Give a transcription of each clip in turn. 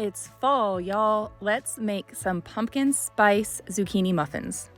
It's fall, y'all. Let's make some pumpkin spice zucchini muffins.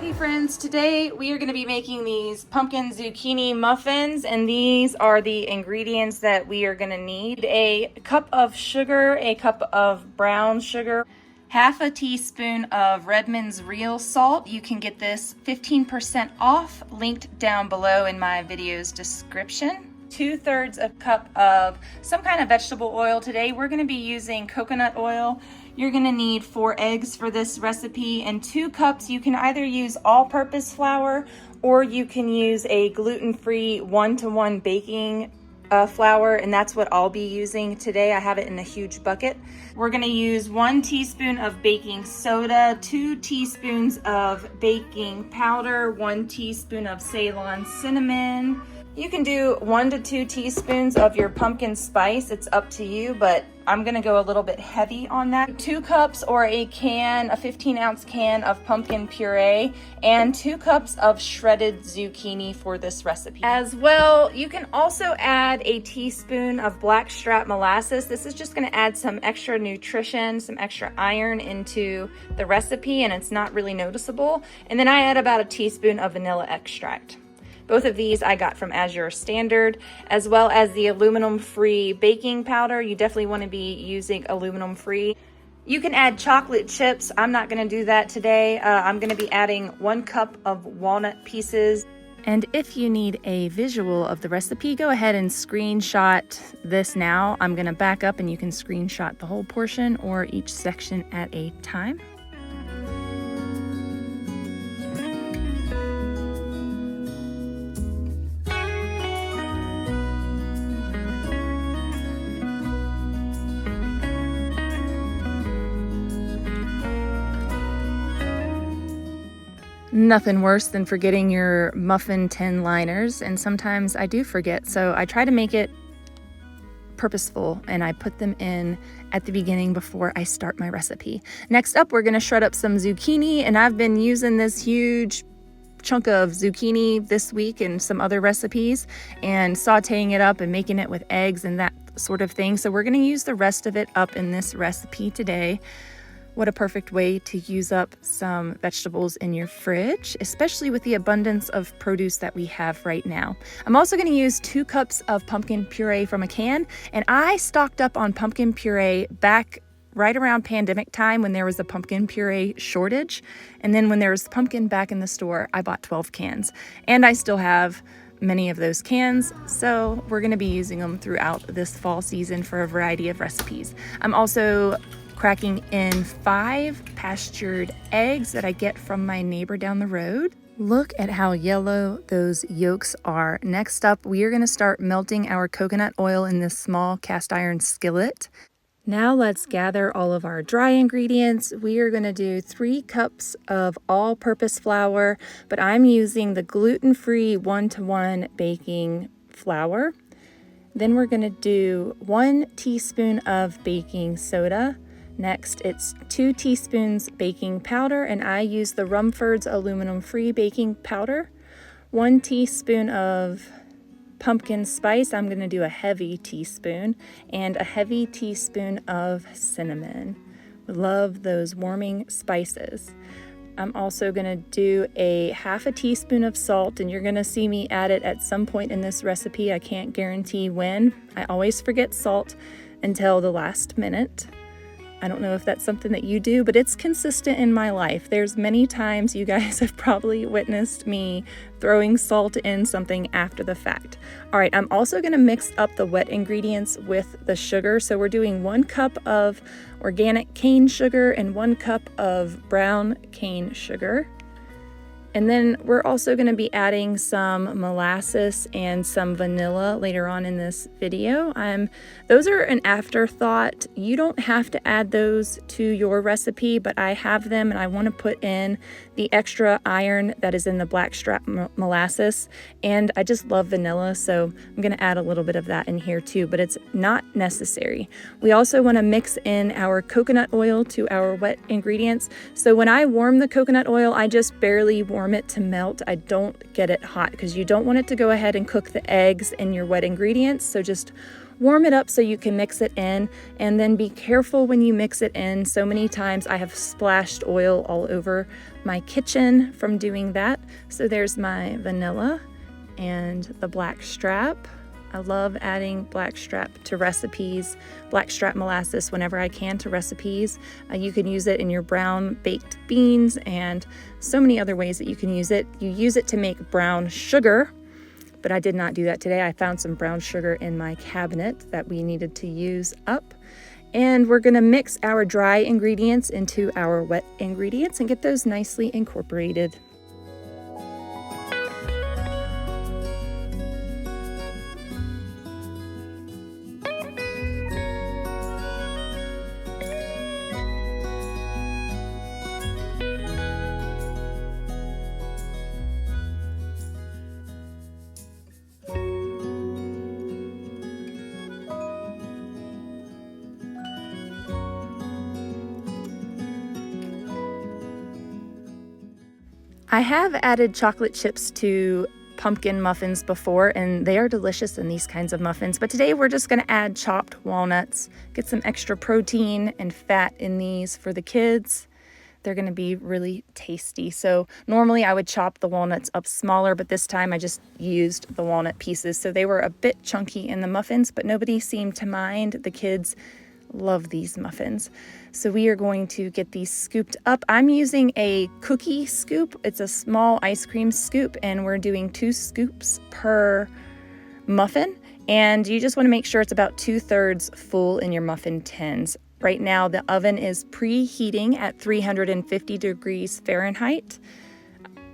Hey friends, today we are going to be making these pumpkin zucchini muffins, and these are the ingredients that we are going to need. A cup of sugar, a cup of brown sugar, half a teaspoon of Redmond's real salt. You can get this 15% off, linked down below in my video's description. 2/3 a cup of some kind of vegetable oil. Today we're going to be using coconut oil. You're going to need 4 eggs for this recipe and 2 cups. You can either use all-purpose flour or you can use a gluten-free 1-to-1 baking flour, and that's what I'll be using today. I have it in a huge bucket. We're going to use 1 teaspoon of baking soda, 2 teaspoons of baking powder, 1 teaspoon of Ceylon cinnamon. You can do 1 to 2 teaspoons of your pumpkin spice. It's up to you, but I'm gonna go a little bit heavy on that. 2 cups or a 15-ounce can of pumpkin puree, and 2 cups of shredded zucchini for this recipe. As well, you can also add a teaspoon of blackstrap molasses. This is just gonna add some extra nutrition, some extra iron into the recipe, and it's not really noticeable. And then I add about a teaspoon of vanilla extract. Both of these I got from Azure Standard, as well as the aluminum-free baking powder. You definitely want to be using aluminum-free. You can add chocolate chips. I'm not going to do that today. I'm going to be adding 1 cup of walnut pieces. And if you need a visual of the recipe, go ahead and screenshot this now. I'm going to back up and you can screenshot the whole portion or each section at a time. Nothing worse than forgetting your muffin tin liners, and sometimes I do forget, so I try to make it purposeful and I put them in at the beginning before I start my recipe. Next up, we're going to shred up some zucchini, and I've been using this huge chunk of zucchini this week in some other recipes and sauteing it up and making it with eggs and that sort of thing. So we're going to use the rest of it up in this recipe today. What a perfect way to use up some vegetables in your fridge, especially with the abundance of produce that we have right now. I'm also going to use 2 cups of pumpkin puree from a can, and I stocked up on pumpkin puree back right around pandemic time when there was a pumpkin puree shortage. And then when there was pumpkin back in the store, I bought 12 cans, and I still have many of those cans, so we're going to be using them throughout this fall season for a variety of recipes. I'm also cracking in 5 pastured eggs that I get from my neighbor down the road. Look at how yellow those yolks are. Next up, we are going to start melting our coconut oil in this small cast iron skillet. Now let's gather all of our dry ingredients. We are going to do 3 cups of all-purpose flour, but I'm using the gluten-free 1-to-1 baking flour. Then we're going to do 1 teaspoon of baking soda. Next, it's 2 teaspoons baking powder, and I use the Rumford's aluminum-free baking powder. 1 teaspoon of pumpkin spice. I'm going to do a heavy teaspoon, and a heavy teaspoon of cinnamon. Love those warming spices. I'm also going to do a half a teaspoon of salt, and you're going to see me add it at some point in this recipe. I can't guarantee when. I always forget salt until the last minute. I don't know if that's something that you do, but it's consistent in my life. There's many times you guys have probably witnessed me throwing salt in something after the fact. All right, I'm also going to mix up the wet ingredients with the sugar. So we're doing 1 cup of organic cane sugar and 1 cup of brown cane sugar. And then we're also going to be adding some molasses and some vanilla later on in this video. Those are an afterthought. You don't have to add those to your recipe, but I have them and I want to put in the extra iron that is in the blackstrap molasses. And I just love vanilla, so I'm going to add a little bit of that in here too, but it's not necessary. We also want to mix in our coconut oil to our wet ingredients. So when I warm the coconut oil, I just barely warm warm it to melt. I don't get it hot because you don't want it to go ahead and cook the eggs and your wet ingredients. So just warm it up so you can mix it in, and then be careful when you mix it in. So many times I have splashed oil all over my kitchen from doing that. So there's my vanilla and the blackstrap. I love adding blackstrap to recipes, blackstrap molasses whenever I can to recipes. You can use it in your brown baked beans and so many other ways that you can use it. You use it to make brown sugar, but I did not do that today. I found some brown sugar in my cabinet that we needed to use up. And we're gonna mix our dry ingredients into our wet ingredients and get those nicely incorporated. I have added chocolate chips to pumpkin muffins before, and they are delicious in these kinds of muffins. But today we're just going to add chopped walnuts, get some extra protein and fat in these for the kids. They're going to be really tasty. So normally I would chop the walnuts up smaller, but this time I just used the walnut pieces. So they were a bit chunky in the muffins, but nobody seemed to mind. The kids love these muffins. So we are going to get these scooped up. I'm using a cookie scoop. It's a small ice cream scoop, and we're doing 2 scoops per muffin. And you just want to make sure it's about 2/3 full in your muffin tins. Right now the oven is preheating at 350 degrees Fahrenheit.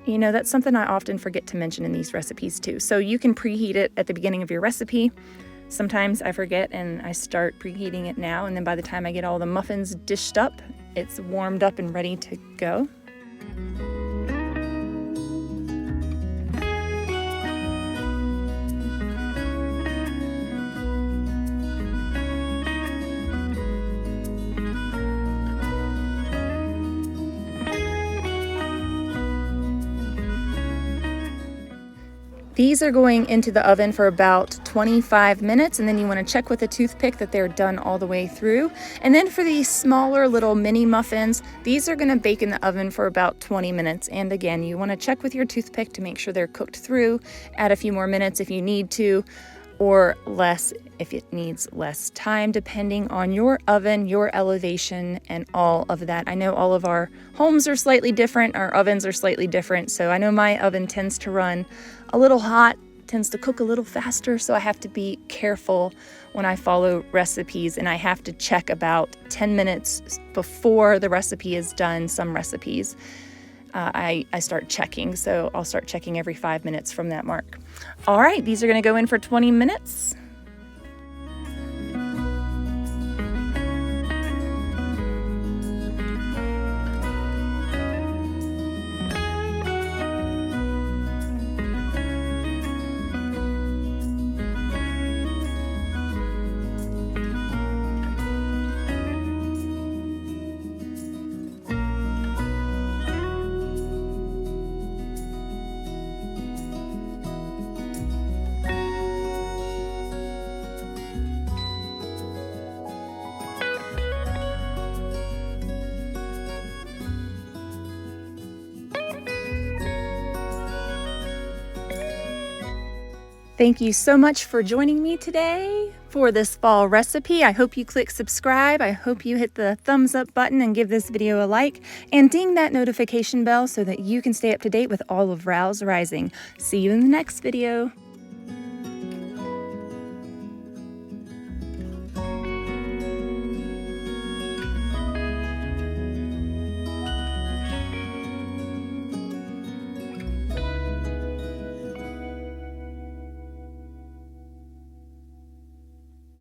You know, that's something I often forget to mention in these recipes too. So you can preheat it at the beginning of your recipe. Sometimes I forget and I start preheating it now, and then by the time I get all the muffins dished up, it's warmed up and ready to go. These are going into the oven for about 25 minutes, and then you want to check with a toothpick that they're done all the way through. And then for these smaller little mini muffins, these are going to bake in the oven for about 20 minutes. And again, you want to check with your toothpick to make sure they're cooked through. Add a few more minutes if you need to, or less if it needs less time, depending on your oven, your elevation, and all of that. I know all of our homes are slightly different, our ovens are slightly different, so I know my oven tends to run a little hot, tends to cook a little faster, so I have to be careful when I follow recipes, and I have to check about 10 minutes before the recipe is done. Some recipes I start checking, so I'll start checking every 5 minutes from that mark. All right, these are going to go in for 20 minutes. Thank you so much for joining me today for this fall recipe. I hope you click subscribe. I hope you hit the thumbs up button and give this video a like, and ding that notification bell so that you can stay up to date with all of Rouse Rising. See you in the next video.